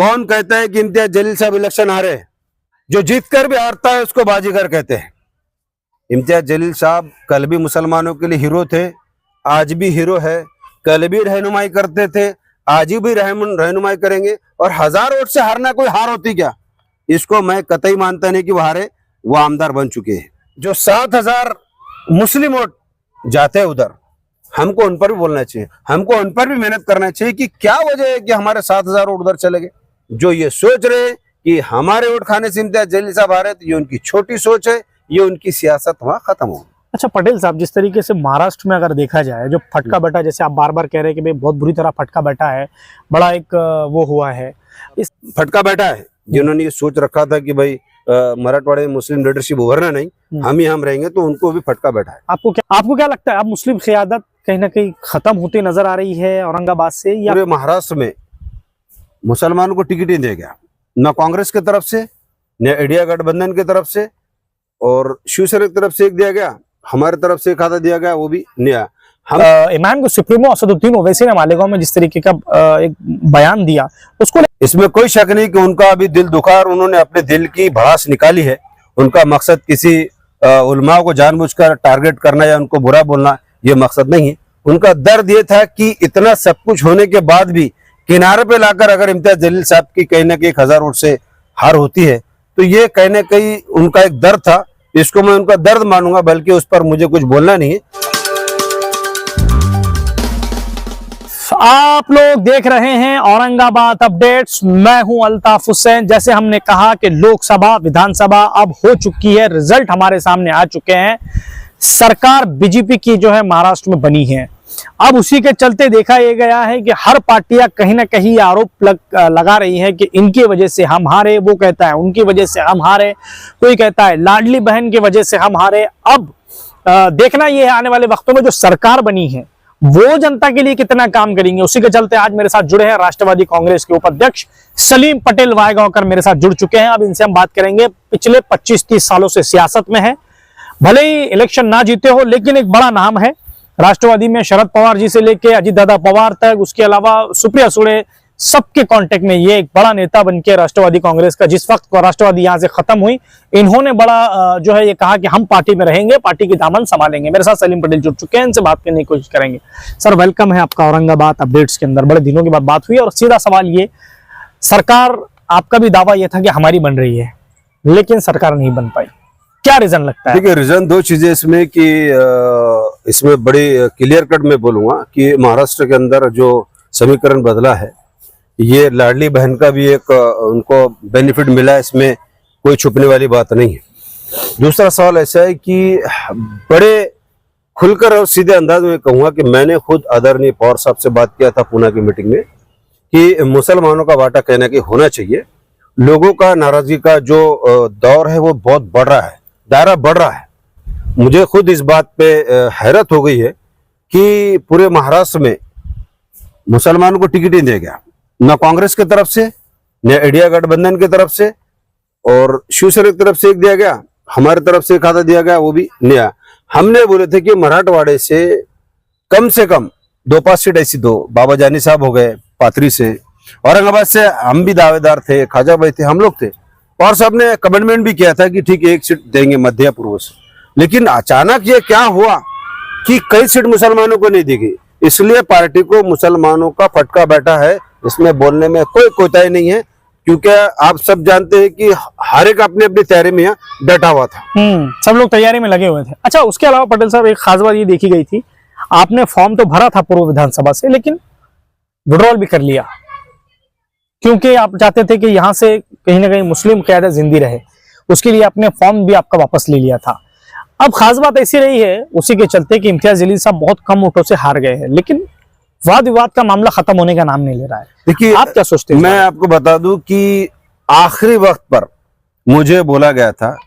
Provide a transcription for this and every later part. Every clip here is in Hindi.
कौन कहता है कि इम्तियाज जलील साहब इलेक्शन हारे? जो जीत कर भी हारता है उसको बाजीगर कहते हैं। इम्तियाज जलील साहब कल भी मुसलमानों के लिए हीरो थे, आज भी हीरो है। कल भी रहनुमाई करते थे, आज भी रहनुमाई करेंगे। और 1000 वोट से हारना कोई हार होती क्या? इसको मैं कतई मानता नहीं कि वो हारे। वो आमदार बन चुके हैं। जो 7000 मुस्लिम वोट जाते हैं उधर, हमको उन पर भी बोलना चाहिए, हमको उन पर भी मेहनत करना चाहिए कि क्या वजह है कि हमारे 7000 वोट उधर चले गए। जो ये सोच रहे हैं कि हमारे वोट खाने से इम्तियाज जलील साहब आ रहे, तो ये उनकी छोटी सोच है, ये उनकी सियासत वहां खत्म होगी। अच्छा पटेल साहब, जिस तरीके से महाराष्ट्र में अगर देखा जाए, जो फटका बैठा, जैसे आप बार बार कह रहे हैं कि भाई बहुत बुरी तरह फटका बैठा है, बड़ा एक वो हुआ है, इस फटका बैठा है। जिन्होंने ये सोच रखा था कि भाई मराठवाड़े में मुस्लिम लीडरशिप उभरना नहीं, हम रहेंगे, तो उनको भी फटका बैठा है। आपको क्या लगता है, अब मुस्लिम क़यादत कहीं ना कहीं खत्म होती नजर आ रही है औरंगाबाद से, या पूरे महाराष्ट्र में मुसलमानों को टिकट ही दे गया, न कांग्रेस की तरफ से, न इंडिया गठबंधन की तरफ से, और शिवसेना की तरफ से एक दिया गया, हमारी तरफ से एक आधा दिया गया, वो भी नया। हम इमाम को सुप्रीमो असदुद्दीन ओवैसी ने मालेगांव में जिस तरीके का एक बयान दिया, उसको इसमें कोई शक नहीं कि उनका अभी दिल दुखा और उन्होंने अपने दिल की भड़ास निकाली है। उनका मकसद किसी उलमा को जानबूझकर टारगेट करना या उनको बुरा बोलना ये मकसद नहीं है। उनका दर्द ये था कि इतना सब कुछ होने के बाद भी किनारे पे लाकर अगर इम्तियाज जलील साहब की कहीं ना कहीं 1000 वोट से हार होती है, तो ये कहीं ना कहीं उनका एक दर्द था। इसको मैं उनका दर्द मानूंगा, बल्कि उस पर मुझे कुछ बोलना नहीं है। आप लोग देख रहे हैं औरंगाबाद अपडेट्स, मैं हूं अल्ताफ हुसैन। जैसे हमने कहा कि लोकसभा विधानसभा अब हो चुकी है, रिजल्ट हमारे सामने आ चुके हैं। सरकार बीजेपी की जो है महाराष्ट्र में बनी है। अब उसी के चलते देखा यह गया है कि हर पार्टियां कहीं ना कहीं आरोप लगा रही है कि इनकी वजह से हम हारे, वो कहता है उनकी वजह से हम हारे, कोई कहता है लाडली बहन की वजह से हम हारे। अब देखना यह है आने वाले वक्तों में जो सरकार बनी है वो जनता के लिए कितना काम करेंगे। उसी के चलते आज मेरे साथ जुड़े हैं राष्ट्रवादी कांग्रेस के उपाध्यक्ष सलीम पटेल वायगांवकर, मेरे साथ जुड़ चुके हैं। अब इनसे हम बात करेंगे, पिछले 25-30 सालों से सियासत में है, भले ही इलेक्शन ना जीते हो, लेकिन एक बड़ा नाम है राष्ट्रवादी में। शरद पवार जी से लेके अजित दादा पवार तक, उसके अलावा सुप्रिया सुळे, सबके कांटेक्ट में ये एक बड़ा नेता बनके राष्ट्रवादी कांग्रेस का, जिस वक्त राष्ट्रवादी यहां से खत्म हुई, इन्होंने बड़ा जो है ये कहा कि हम पार्टी में रहेंगे, पार्टी की दामन संभालेंगे। मेरे साथ सलीम पटेल जुड़ चुके हैं, इनसे बात करने की कोशिश करेंगे। सर वेलकम है आपका औरंगाबाद अपडेट्स के अंदर। बड़े दिनों के बाद बात हुई और सीधा सवाल ये, सरकार, आपका भी दावा यह था कि हमारी बन रही है, लेकिन सरकार नहीं बन पाई, क्या रीजन लगता है? देखिए, रीजन दो चीजें इसमें कि इसमें बड़ी क्लियर कट में बोलूंगा कि महाराष्ट्र के अंदर जो समीकरण बदला है, ये लाडली बहन का भी एक उनको बेनिफिट मिला है, इसमें कोई छुपने वाली बात नहीं है। दूसरा सवाल ऐसा है कि बड़े खुलकर और सीधे अंदाज में कहूंगा कि मैंने खुद आदरणीय पवार साहब से बात किया था पूना की मीटिंग में कि मुसलमानों का वाटा कहना कि होना चाहिए। लोगों का नाराजगी का जो दौर है वो बहुत बढ़ रहा है, दायरा बढ़ रहा है। मुझे खुद इस बात पे हैरत हो गई है कि पूरे महाराष्ट्र में मुसलमानों को टिकट ही दे गया, न कांग्रेस की तरफ से, न इंडिया गठबंधन की तरफ से, और शिवसेना की तरफ से एक दिया गया, हमारी तरफ से एक आधा दिया गया, वो भी नया। हमने बोले थे कि मराठवाड़े से कम 2-5 सीट ऐसी दो, बाबा जानी साहब हो गए पाथरी से, औरंगाबाद से हम भी दावेदार थे, खाजा भाई थे, हम लोग थे। और साहब ने कमिटमेंट भी किया था कि ठीक है 1 सीट देंगे मध्य पूर्व से। लेकिन अचानक ये क्या हुआ कि कई सीट मुसलमानों को नहीं दी गई, इसलिए पार्टी को मुसलमानों का फटका बैठा है। इसमें बोलने में कोई कोताही नहीं है, क्योंकि आप सब जानते हैं कि हर एक अपनी अपनी तैयारी में डटा हुआ था। सब लोग तैयारी में लगे हुए थे। अच्छा, उसके अलावा पटेल साहब एक खास बात ये देखी गई थी, आपने फॉर्म तो भरा था पूर्व विधानसभा से, लेकिन विड्रॉल भी कर लिया, क्योंकि आप चाहते थे कि यहाँ से कहीं ना कहीं मुस्लिम क़यादत जिंदी रहे। उसके लिए आपने फॉर्म भी आपका वापस ले लिया था। अब खास बात ऐसी रही है उसी के चलते कि इम्तियाज जलील साहब बहुत कम वोटों से हार गए हैं, लेकिन वाद विवाद का मामला खत्म होने का नाम नहीं ले रहा है। देखिए, आप क्या सोचते हैं? मैं आपको बता दूं कि आखिरी वक्त पर मुझे बोला गया था,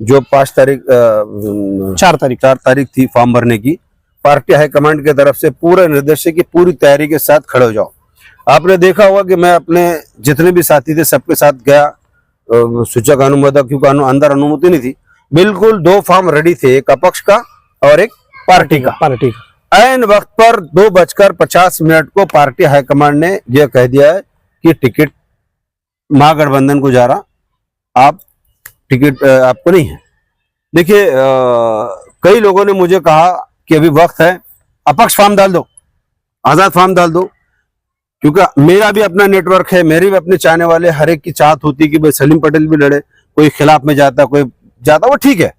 जो 4 तारीख थी फॉर्म भरने की, पार्टी हाईकमांड की तरफ से पूरा निर्देश है कि पूरी तैयारी के साथ खड़े हो जाओ। आपने देखा होगा कि मैं अपने जितने भी साथी थे सबके साथ गया, सूचक अनुमोदक, क्योंकि अंदर अनुमति नहीं थी, बिल्कुल 2 फॉर्म रेडी थे, एक अपक्ष का और एक पार्टी का। ऐन वक्त पर 2:50 को पार्टी हाईकमांड ने यह कह दिया है कि टिकट महागठबंधन को जा रहा, आप टिकट आपको नहीं है। देखिए कई लोगों ने मुझे कहा कि अभी वक्त है, अपक्ष फॉर्म डाल दो, आजाद फॉर्म डाल दो, क्योंकि मेरा भी अपना नेटवर्क है, मेरे भी अपने चाहने वाले, हर एक की चाहत होती है कि भाई सलीम पटेल भी लड़े, कोई खिलाफ में जाता, कोई जाता, वो ठीक है।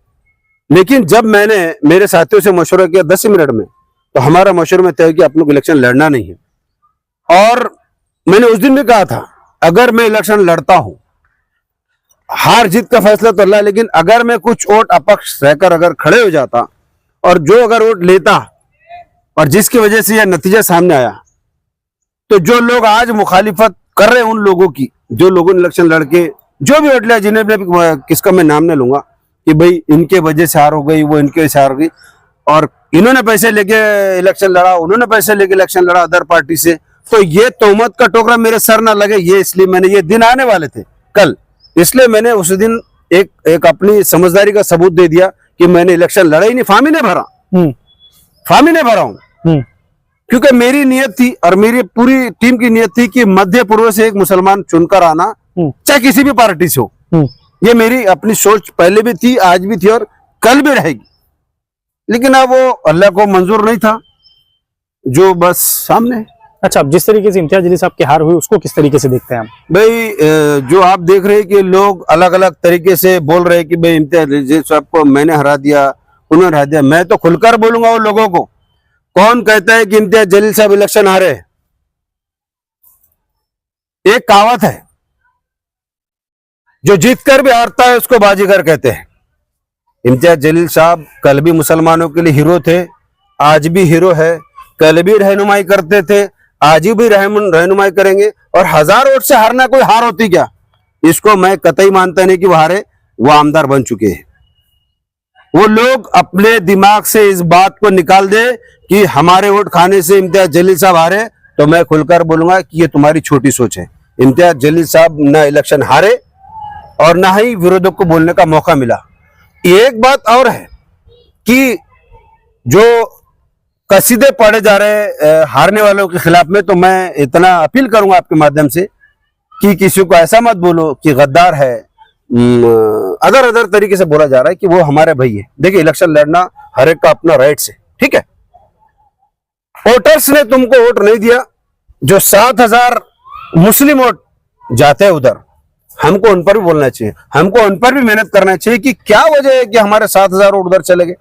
लेकिन जब मैंने मेरे साथियों से मशवरा किया 10 मिनट में, तो हमारा मशवरे में तय किया अपने को इलेक्शन लड़ना नहीं है। और मैंने उस दिन भी कहा था, अगर मैं इलेक्शन लड़ता हूं, हार जीत का फैसला तो अल्लाह, लेकिन अगर मैं कुछ वोट अपक्ष रहकर अगर खड़े हो जाता और जो अगर वोट लेता और जिसकी वजह से यह नतीजा सामने आया, तो जो लोग आज मुखालिफत कर रहे हैं उन लोगों की, जो लोगों ने इलेक्शन लड़के जो भी वोट लिया, जिन्हें किसका मैं नाम नहीं लूंगा कि भाई इनके वजह से हार हो गई, वो इनके से हार हो गई, और इन्होंने पैसे लेके इलेक्शन लड़ा, उन्होंने पैसे लेके इलेक्शन लड़ा अदर पार्टी से, तो ये तोहमत का टोकरा मेरे सर ना लगे, ये इसलिए मैंने, ये दिन आने वाले थे कल, इसलिए मैंने उस दिन एक अपनी समझदारी का सबूत दे दिया कि मैंने इलेक्शन लड़ा ही नहीं, फॉर्म ही नहीं भरा, फॉर्म ही नहीं भरा हूं, क्योंकि मेरी नियत थी और मेरी पूरी टीम की नियत थी कि मध्य पूर्व से एक मुसलमान चुनकर आना, चाहे किसी भी पार्टी से हो। ये मेरी अपनी सोच पहले भी थी, आज भी थी और कल भी रहेगी। लेकिन अब वो अल्लाह को मंजूर नहीं था, जो बस सामने है। अच्छा, अब जिस तरीके से इम्तियाज जलील साहब की हार हुई, उसको किस तरीके से देखते हैं आप? भाई जो आप देख रहे हैं कि लोग अलग अलग तरीके से बोल रहे हैं कि भाई इम्तियाज जलील साहब को मैंने हरा दिया, उन्होंने हरा दिया, मैं तो खुलकर बोलूंगा उन लोगों को, कौन कहता है कि इम्तियाज जलील साहब इलेक्शन हारे? एक कहावत है, जो जीतकर भी हारता है उसको बाजीगर कहते हैं। इम्तियाज जलील साहब कल भी मुसलमानों के लिए हीरो थे, आज भी हीरो है, कल भी रहनुमाई करते थे, आज भी रहनुमाई करेंगे, और 1000 वोट से हारना कोई हार होती क्या? इसको मैं कतई मानता नहीं कि वो हारे, वो आमदार बन चुके हैं। वो लोग अपने दिमाग से इस बात को निकाल दे कि हमारे वोट खाने से इम्तियाज जलील साहब हारे, तो मैं खुलकर बोलूंगा कि ये तुम्हारी छोटी सोच है। इम्तियाज जलील साहब न इलेक्शन हारे और ना ही विरोधक को बोलने का मौका मिला। एक बात और है कि जो कसीदे पढ़े जा रहे हारने वालों के खिलाफ में, तो मैं इतना अपील करूंगा आपके माध्यम से कि किसी को ऐसा मत बोलो कि गद्दार है, अदर तरीके से बोला जा रहा है कि वो हमारे भाई है। देखिए, इलेक्शन लड़ना हर एक का अपना राइट्स है, ठीक है। वोटर्स ने तुमको वोट नहीं दिया, जो 7000 मुस्लिम वोट जाते हैं उधर, हमको उन पर भी बोलना चाहिए, हमको उन पर भी मेहनत करना चाहिए कि क्या वजह है कि हमारे 7000 वोट उधर चले गए।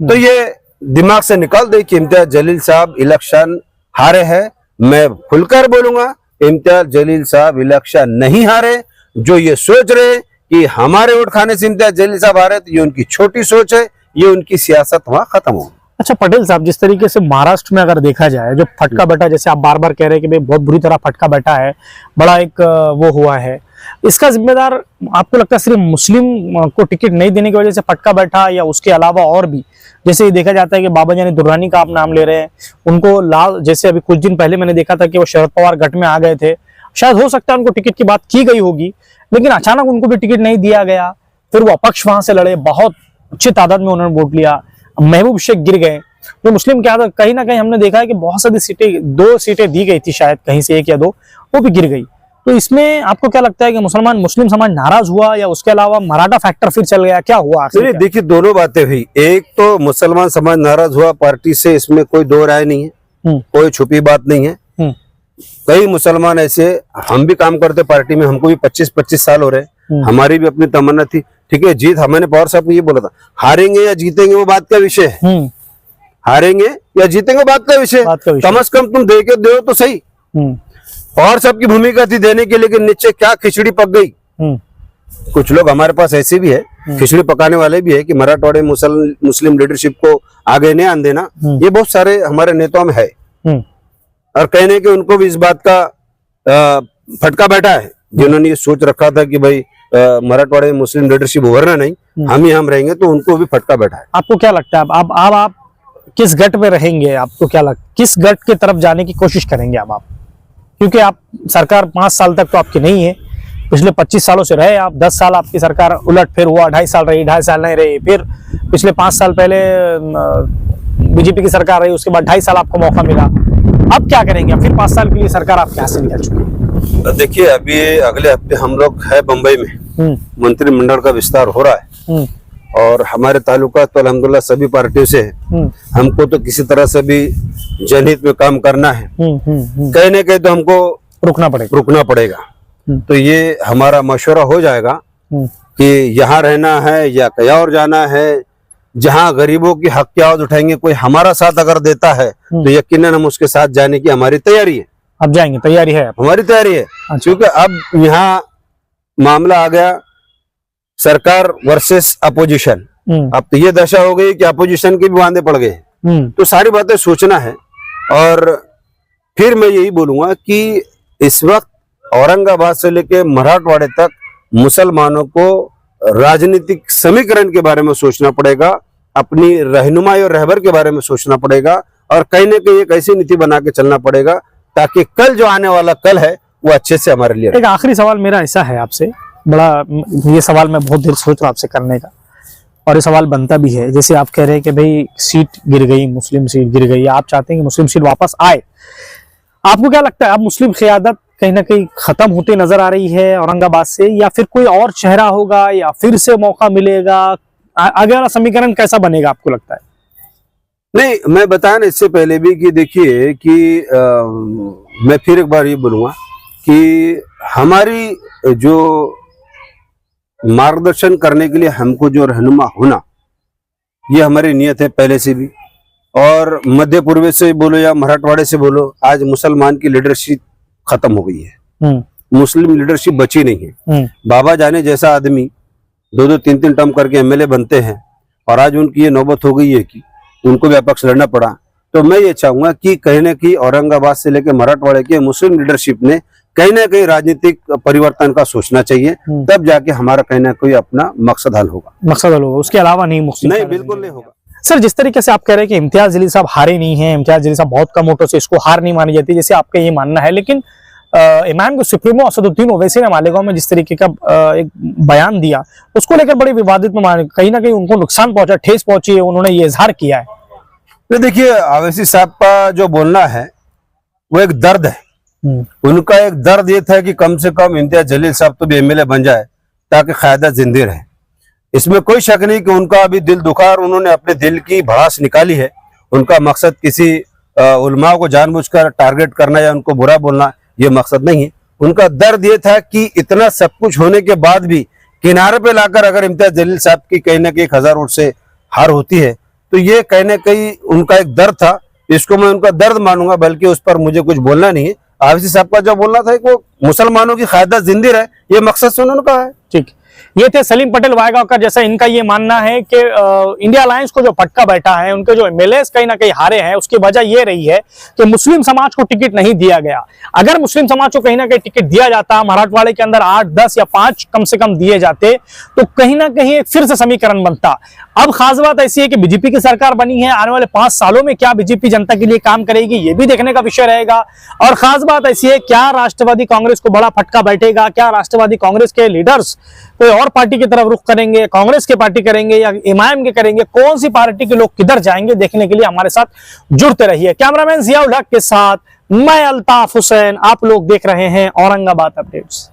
तो ये दिमाग से निकाल दे कि इम्तियाज जलील साहब इलेक्शन हारे हैं। मैं खुलकर बोलूंगा, इम्तियाज जलील साहब इलेक्शन नहीं हारे। जो ये सोच रहे कि हमारे वोट खाने से इम्तियाज जलील साहब हारे, तो ये उनकी छोटी सोच है, ये उनकी सियासत वहां खत्म हो। अच्छा पटेल साहब, जिस तरीके से महाराष्ट्र में अगर देखा जाए, जो फटका बैठा, जैसे आप बार बार कह रहे हैं कि भाई बहुत बुरी तरह फटका बैठा है, बड़ा एक वो हुआ है, इसका जिम्मेदार आपको लगता है सिर्फ मुस्लिम को टिकट नहीं देने की वजह से फटका बैठा, या उसके अलावा और भी? जैसे ये देखा जाता है कि बाबा जानी दुर्रानी का आप नाम ले रहे हैं, उनको लाल, जैसे अभी कुछ दिन पहले मैंने देखा था कि वो शरद पवार गठ में आ गए थे, शायद हो सकता है उनको टिकट की बात की गई होगी, लेकिन अचानक उनको भी टिकट नहीं दिया गया, फिर वो अपक्ष वहां से लड़े, बहुत अच्छी तादाद में उन्होंने वोट लिया, महबूब शेख गिर गए। तो मुस्लिम क्या था, कहीं ना कहीं हमने देखा है कि बहुत सारी सीटें, 2 सीटें दी गई थी शायद, कहीं से 1 या 2, वो भी गिर गई। तो इसमें आपको क्या लगता है कि मुस्लिम समाज नाराज हुआ, या उसके अलावा मराठा फैक्टर फिर चल गया, क्या हुआ? देखिए, दोनों बातें हुई। एक तो मुसलमान समाज नाराज हुआ पार्टी से, इसमें कोई दो राय नहीं है, कोई छुपी बात नहीं है। कई मुसलमान ऐसे, हम भी काम करते पार्टी में, हमको भी 25-25 साल हो रहे, हमारी भी अपनी तमन्ना थी, ठीक है, जीत, हमने पवार साहब को ये बोला था, हारेंगे या जीतेंगे वो बात का विषय है, हारेंगे या जीतेंगे बात का विषय, कम से कम तुम दे के दो तो सही। पवार साहब की भूमिका थी देने के, लेकिन नीचे क्या खिचड़ी पक गई। कुछ लोग हमारे पास ऐसे भी है, खिचड़ी पकाने वाले भी है, कि मराठवाड़े मुस्लिम लीडरशिप को आगे नहीं आने देना, ये बहुत सारे हमारे नेताओं में है। और कहने के उनको भी इस बात का फटका बैठा है, जिन्होंने ये सोच रखा था कि भाई मराठवाड़े में मुस्लिम लीडरशिप उभरना नहीं, हम ही हम रहेंगे, तो उनको भी फटका बैठा है। आपको क्या लगता है, अब आप किस गट में रहेंगे? आपको क्या लगता है, किस गट की तरफ जाने की कोशिश करेंगे अब आप? क्योंकि आप सरकार 5 साल तक तो आपकी नहीं है, पिछले 25 सालों से रहे आप, 10 साल आपकी सरकार उलट फिर हुआ, 2.5 साल रही, 2.5 साल नहीं रही, फिर पिछले 5 साल पहले बीजेपी की सरकार रही, उसके बाद 2.5 साल आपको मौका मिला। अब क्या करेंगे? फिर 5 साल के लिए सरकार आपके हाथ से निकल चुकी है। देखिए, अभी अगले हफ्ते हम लोग है बम्बई में, मंत्रिमंडल का विस्तार हो रहा है और हमारे तालुका तो अल्हम्दुलिल्लाह सभी पार्टियों से है। हमको तो किसी तरह से भी जनहित में काम करना है, कहीं न कहीं तो हमको रुकना पड़ेगा। तो ये हमारा मशवरा हो जाएगा कि यहाँ रहना है या कहीं और जाना है। जहाँ गरीबों की हक की आवाज उठाएंगे, कोई हमारा साथ अगर देता है तो यकीनन हम उसके साथ जाने की हमारी तैयारी है। अब जाएंगे, तैयारी है हमारी तैयारी है। अच्छा। क्योंकि अब यहाँ मामला आ गया सरकार वर्सेस अपोजिशन। अब तो ये दशा हो गई कि अपोजिशन के भी वांदे पड़ गए, तो सारी बातें सोचना है। और फिर मैं यही बोलूंगा कि इस वक्त औरंगाबाद से लेके मराठवाड़े तक मुसलमानों को राजनीतिक समीकरण के बारे में सोचना पड़ेगा, अपनी रहनुमाई और रहबर के बारे में सोचना पड़ेगा और कहीं न कहीं एक ऐसी नीति बना के चलना पड़ेगा ताकि कल जो आने वाला कल है वो अच्छे से हमारे लिए। एक आखिरी सवाल मेरा ऐसा है आपसे, ये सवाल मैं बहुत देर सोच रहा हूं आपसे करने का, और ये सवाल बनता भी है। जैसे आप कह रहे हैं कि भाई सीट गिर गई, मुस्लिम सीट गिर गई, आप चाहते हैं कि मुस्लिम सीट वापस आए। आपको क्या लगता है, अब मुस्लिम क़यादत कहीं ना कहीं खत्म होती नजर आ रही है औरंगाबाद से, या फिर कोई और चेहरा होगा, या फिर से मौका मिलेगा? आगे वाला समीकरण कैसा बनेगा आपको लगता है? नहीं, मैं बताया ना इससे पहले भी कि देखिए कि मैं फिर एक बार ये बोलूंगा कि हमारी जो मार्गदर्शन करने के लिए हमको जो रहनुमा होना, ये हमारी नियत है पहले से भी। और मध्य पूर्व से बोलो या मराठवाड़े से बोलो, आज मुसलमान की लीडरशिप खत्म हो गई है, मुस्लिम लीडरशिप बची नहीं है। बाबा जाने जैसा आदमी 2-2, 3-3 टर्म करके एमएलए बनते हैं और आज उनकी ये नौबत हो गई है कि उनको भी अपक्ष लड़ना पड़ा। तो मैं ये चाहूंगा कि कहीं ना कहीं औरंगाबाद से लेकर मराठवाड़े के मुस्लिम लीडरशिप ने कहीं ना कहीं राजनीतिक परिवर्तन का सोचना चाहिए, तब जाके हमारा कहीं ना कोई अपना मकसद हल होगा। उसके अलावा नहीं, बिल्कुल नहीं होगा। सर, जिस तरीके से आप कह रहे हैं कि इम्तियाज जलील साहब हारे नहीं हैं, इम्तियाज जलील साहब बहुत कम वोटों से इसको हार नहीं मानी जाती, जैसे आपका ये मानना है, लेकिन इमाम के सुप्रीमो असदुद्दीन ओवैसी ने मालेगांव में जिस तरीके का एक बयान दिया, उसको लेकर बड़ी विवादित में कहीं ना कहीं उनको नुकसान पहुंचा, ठेस पहुंची है, उन्होंने ये इजहार किया है। तो देखिए, ओवैसी साहब का जो बोलना है वो एक दर्द है। उनका एक दर्द ये था कि कम से कम इम्तियाज जलील साहब तो भी एमएलए बन जाए ताकि क़यादत जिंदा रहे। इसमें कोई शक नहीं कि उनका अभी दिल दुखा और उन्होंने अपने दिल की भड़ास निकाली है। उनका मकसद किसी उलमा को जानबूझकर टारगेट करना या उनको बुरा बोलना ये मकसद नहीं है। उनका दर्द ये था कि इतना सब कुछ होने के बाद भी किनारे पे लाकर अगर इम्तियाज जलील साहब की कहीं ना कहीं 1000 वोट से हार होती है तो ये कहीं ना कहीं उनका एक दर्द था। इसको मैं उनका दर्द मानूंगा, बल्कि उस पर मुझे कुछ बोलना नहीं है। ओवैसी साहब का जो बोलना था कि वो मुसलमानों की क़यादत जिंदा रहे, ये मकसद से उन्होंने कहा है। ठीक, ये थे सलीम पटेल वायगांवकर। जैसा इनका ये मानना है कि इंडिया अलायंस को जो फटका बैठा है, उनके जो एमएलएस कहीं ना कहीं हारे हैं, उसकी वजह ये रही है कि मुस्लिम समाज को टिकट नहीं दिया गया। अगर मुस्लिम समाज को कहीं ना कहीं टिकट दिया जाता, मराठवाड़े के अंदर 8, 10 या 5 कम से कम दिए जाते, तो कहीं ना कहीं एक फिर से समीकरण बनता। अब खास बात ऐसी है कि बीजेपी की सरकार बनी है, आने वाले 5 सालों में क्या बीजेपी जनता के लिए काम करेगी, ये भी देखने का विषय रहेगा। और खास बात ऐसी है, क्या राष्ट्रवादी कांग्रेस को बड़ा फटका बैठेगा, क्या राष्ट्रवादी कांग्रेस के लीडर्स कोई और पार्टी की तरफ रुख करेंगे, कांग्रेस की पार्टी करेंगे या इमाम के करेंगे, कौन सी पार्टी के लोग किधर जाएंगे, देखने के लिए हमारे साथ जुड़ते रहिए। कैमरामैन जियाउल हक के साथ मैं अल्ताफ हुसैन, आप लोग देख रहे हैं औरंगाबाद अपडेट्स।